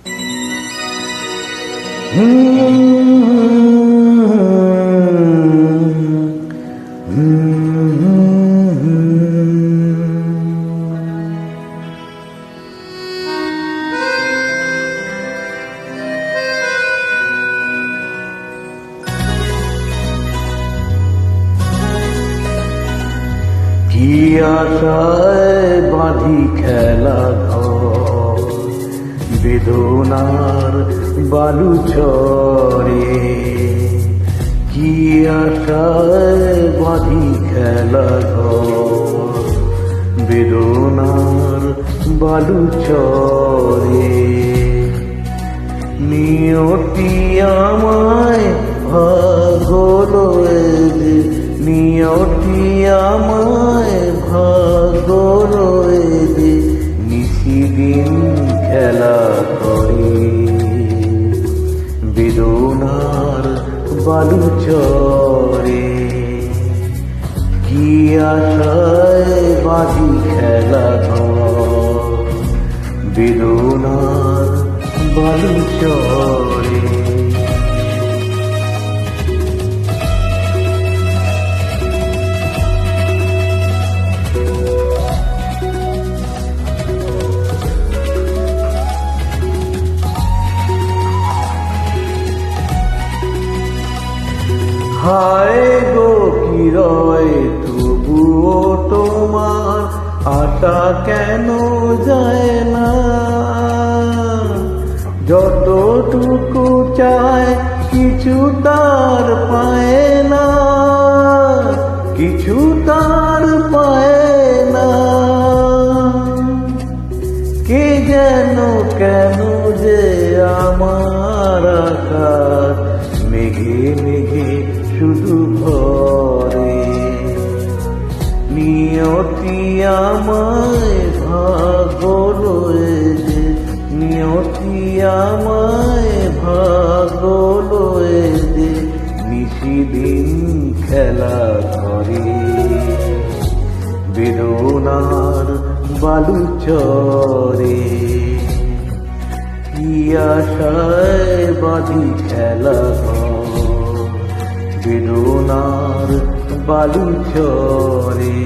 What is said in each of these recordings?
কি আশায় বাঁধি খেলা ঘর বেদনার বালু চরে, কি আশায় বাঁধি খেলা ঘর বেদনার বালু চরে। নিয়তি আমায় ভাগলো যে, নিয়তি আমায় ভাগলো যে, নিশিদিন খেলা করে বেদনার বালু চরে। কি আশায় বাঁধি খেলা ঘর বেদনার বালু চরে। হায় গো কি রয় তবুও তোমার আশা কেন যায় না? যতটুকু চায় কিছু তার পায় না, কিছু তার পায় না। কে যেন কেন যে আমার আকাশ মেঘে মেঘে শুধু ভরে। নিয়তি আমায় ভাগলো যে, নিয়তি আমায় ভাগলো যে, নিশিদিন খেলা করে বেদনার বালু চরে। কি আশায় বাঁধি খেলা ঘর বেদনার বালু চরে।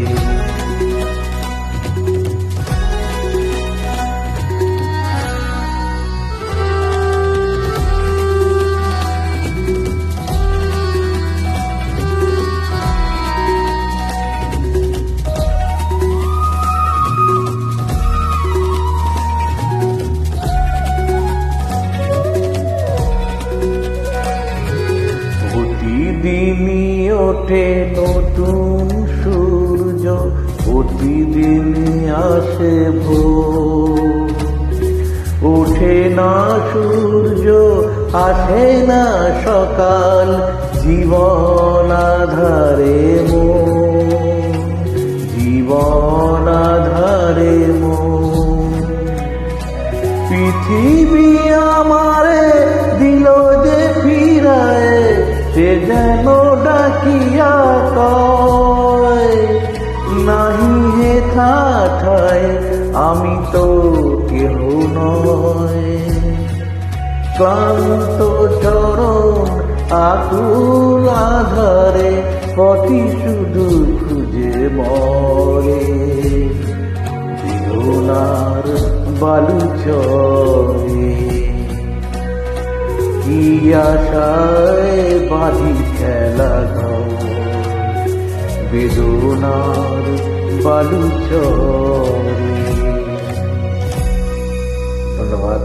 প্রতিদিনই ওঠে নতুন সূর্য, প্রতিদিনই আসে ভোর। ওঠে না সূর্য আসে না সকাল, জীবন আধারে মন, জীবন আধারে মন। পৃথিবী আমারে দিল যে ফিরায়, সে যেন ডাকিয়া কয় নাহি হে ঠায় আমি তো কেহ নয়। ক্লান্ত চরণ আকুল আধারে পথি শুধু খুঁজে মরে বেদনার বালু চরে। কি আশায় বাঁধি খেলা ঘর বেদনার বালু চরে। ধন্যবাদ।